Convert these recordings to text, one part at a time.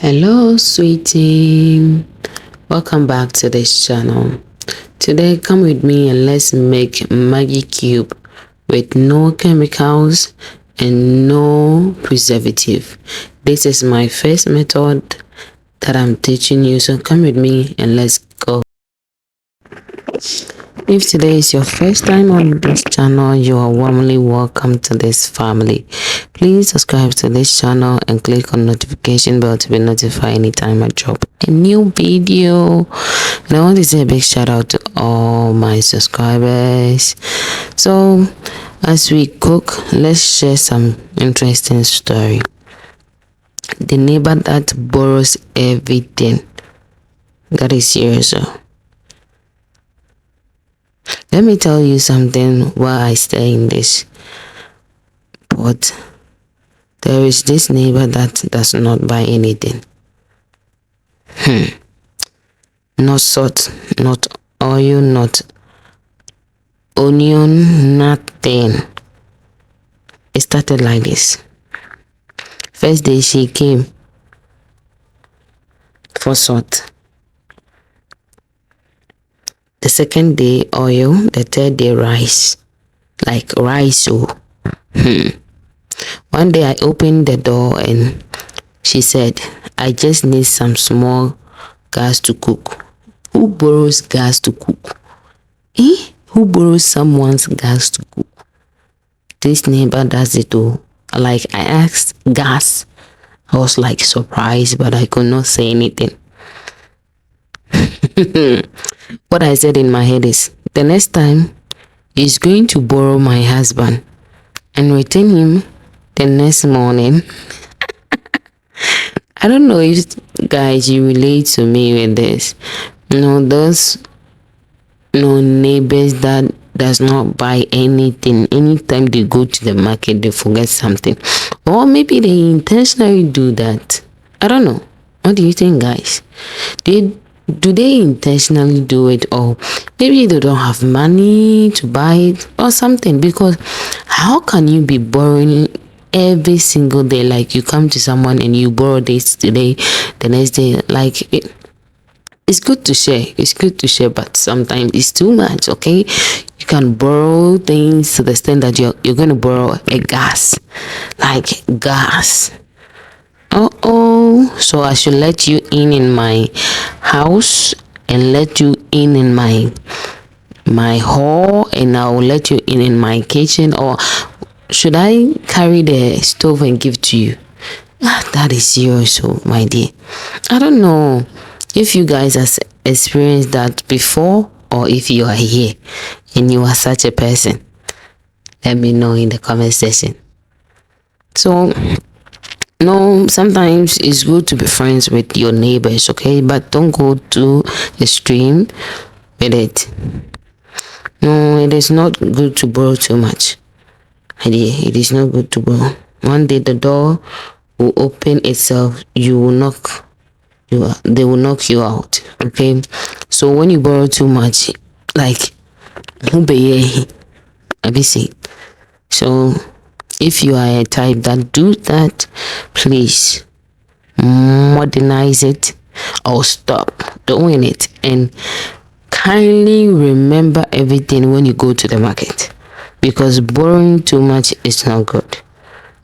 Hello, sweetie. Welcome back to this channel. Today, come with me and let's make Maggi cube with no chemicals and no preservative. This is my first method that I'm teaching you, so come with me and let's go. If today is your first time on this channel, you are warmly welcome to this family. Please subscribe to this channel and click on notification bell to be notified anytime I drop a new video. And I want to say a big shout out to all my subscribers. So as we cook, let's share some interesting story. The neighbor that borrows everything. That is serious. Let me tell you something while I stay in this. But there is this neighbor that does not buy anything. Not salt, not oil, not onion, nothing. It started like this. First day she came for salt. The second day oil, the third day rice. Like rice. One day I opened the door and she said, I just need some small gas to cook. Who borrows gas to cook? Who borrows someone's gas to cook? This neighbor does it too. Like I asked gas. I was like surprised, but I could not say anything. What I said in my head is, the next time he's going to borrow my husband and return him the next morning. I don't know if guys you relate to me with this. Those neighbors that does not buy anything. Anytime they go to the market, they forget something. Or maybe they intentionally do that. I don't know. What do you think, guys? Do they intentionally do it, or maybe they don't have money to buy it or something? Because how can you be borrowing every single day? Like you come to someone and you borrow this today, the next day. Like it's good to share. It's good to share, but sometimes it's too much. Okay, you can borrow things to the extent that you're going to borrow a gas, like gas. So I should let you in my house and let you in my hall, and I will let you in my kitchen, or should I carry the stove and give to you? That is serious, my dear. I don't know if you guys have experienced that before, or if you are here and you are such a person. Let me know in the comment section. So sometimes it's good to be friends with your neighbors, okay? But don't go too extreme with it. No, it is not good to borrow too much. It is not good to borrow. One day the door will open itself. You will knock. They will knock you out, okay? So when you borrow too much, like, so if you are a type that do that, please modernize it or stop doing it, and kindly remember everything when you go to the market, because borrowing too much is not good.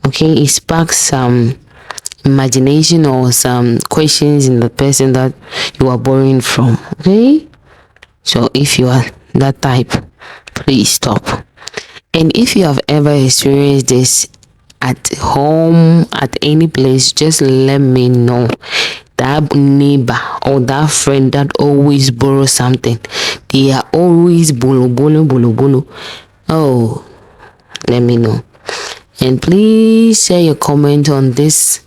Okay, it sparks some imagination or some questions in the person that you are borrowing from. Okay, so if you are that type, please stop. And if you have ever experienced this at home, at any place, just let me know. That neighbor or that friend that always borrows something, they are always bolo. Oh, let me know. And please share your comment on this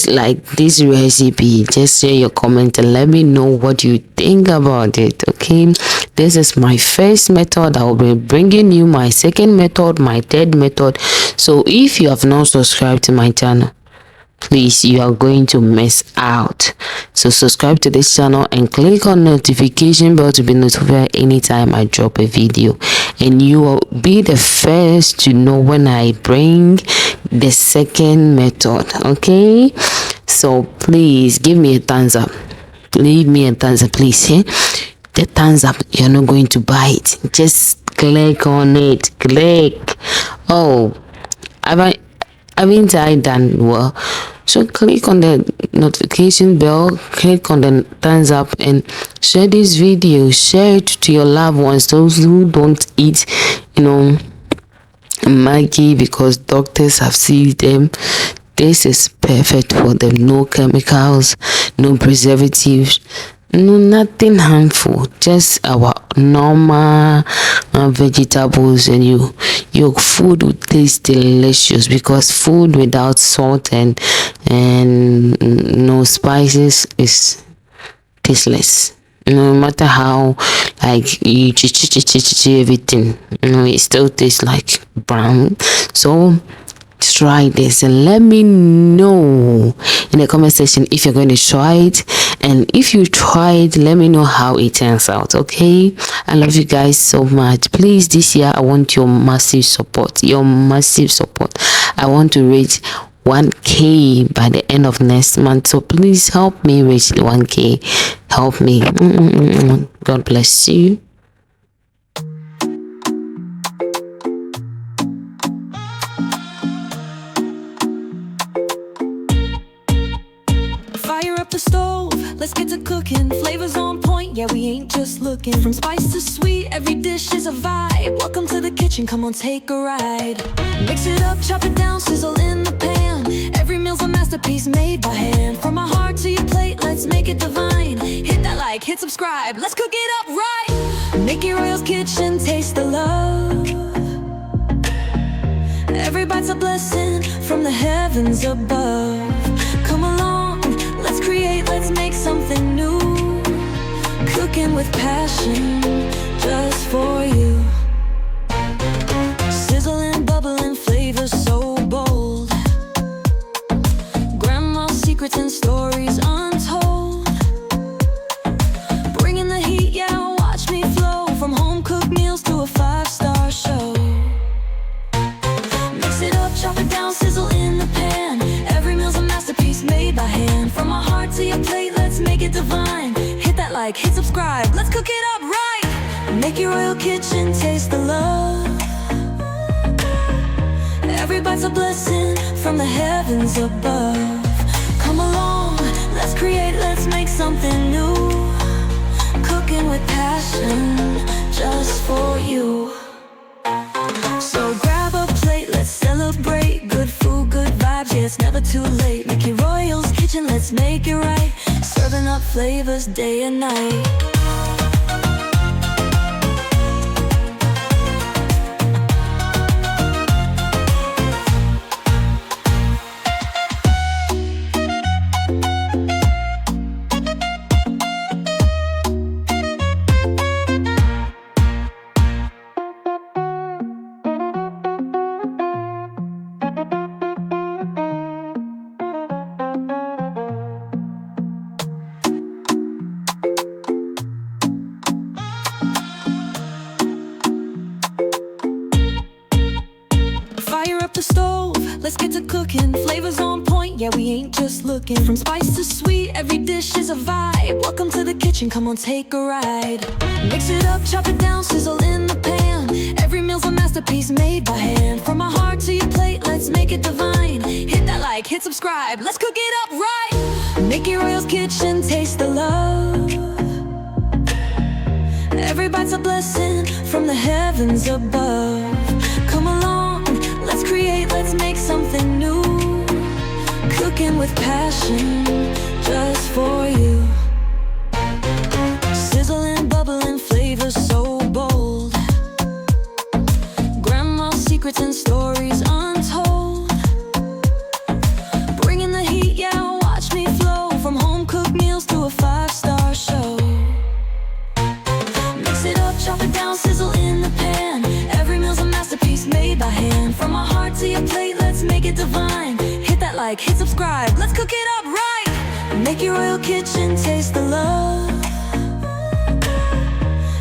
like this recipe. Just share your comment and let me know what you think about it. Okay, this is my first method. I will be bringing you my second method, my third method. So if you have not subscribed to my channel, please, you are going to miss out. So subscribe to this channel and click on notification bell to be notified anytime I drop a video, and you will be the first to know when I bring the second method. Okay, so please give me a thumbs up. Leave me a thumbs up, please. The thumbs up, you're not going to buy it, just click on it. Click. Oh, haven't I done well? So click on the notification bell, click on the thumbs up, and share this video. Share it to your loved ones, those who don't eat Maggi, because doctors have seen them. This is perfect for them. No chemicals, no preservatives, no nothing harmful, just our normal vegetables, and your food will taste delicious, because food without salt and no spices is tasteless. No matter how like you everything, it still tastes like brown. So try this and let me know in the comment section if you're going to try it, and if you try it, let me know how it turns out. Okay, I love you guys so much. Please, this year I want your massive support. I want to reach 1k by the end of next month, so please help me reach 1k. Help me. God bless you. Fire up the stove, let's get to cooking. Flavors on point, yeah, we ain't just looking. From spice to sweet, every dish is a vibe. Welcome to the kitchen, come on, take a ride. Mix it up, chop it down, sizzle in the pan. Every meal's a masterpiece made by hand. From my heart to your plate, let's make it divine. Hit that like, hit subscribe, let's cook it up right. Mickey Royal's Kitchen, taste the love. Every bite's a blessing from the heavens above. Come along, let's create, let's make something new. Cooking with passion, just for you. Sizzling, bubbling, flavors so bold. Grandma's secrets and stories untold. Bringing the heat, yeah, watch me flow. From home-cooked meals to a 5-star show. Mix it up, chop it down, sizzle in the pan. Every meal's a masterpiece made by hand. From my heart to your plate, let's make it divine. Hit that like, hit subscribe, let's cook it up right. Make your Royal Kitchen, taste the love. Every bite's a blessing from the heavens above. Come along, let's create, let's make something new. Cooking with passion, just for you. So grab a plate, let's celebrate. Good food, good vibes, yeah, it's never too late. Mickey Royal's Kitchen, let's make it right. Serving up flavors day and night. Fire up the stove, let's get to cooking. Flavors on point, yeah, we ain't just looking. From spice to sweet, every dish is a vibe. Welcome to the kitchen, come on, take a ride. Mix it up, chop it down, sizzle in the pan. Every meal's a masterpiece made by hand. From my heart to your plate, let's make it divine. Hit that like, hit subscribe, let's cook it up right. Mickey Royal's Kitchen, taste the love. Every bite's a blessing from the heavens above. Come along, let's create, let's make something new. Cooking with passion, just for you. Sizzling, bubbling, flavors so bold. Grandma's secrets and stories untold. Bringing the heat, yeah, watch me flow. From home-cooked meals to a 5-star show. Mix it up, chop it down, sizzle in the pan. Every meal's a masterpiece made by hand. From my heart to your plate, let's make it divine. Hit that like, like, hit subscribe, let's cook it up right. Make your royal kitchen taste the love.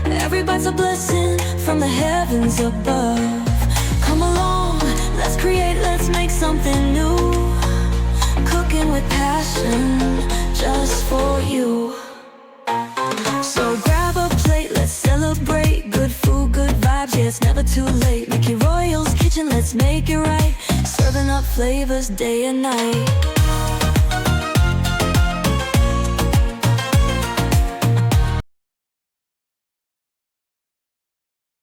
Every bite's a blessing from the heavens above. Come along, let's create, let's make something new. Cooking with passion, just for you. So grab a plate, let's celebrate. Good food, good vibes, yeah, it's never too late. Make your Royal's kitchen, let's make it right. Serving up flavors day and night.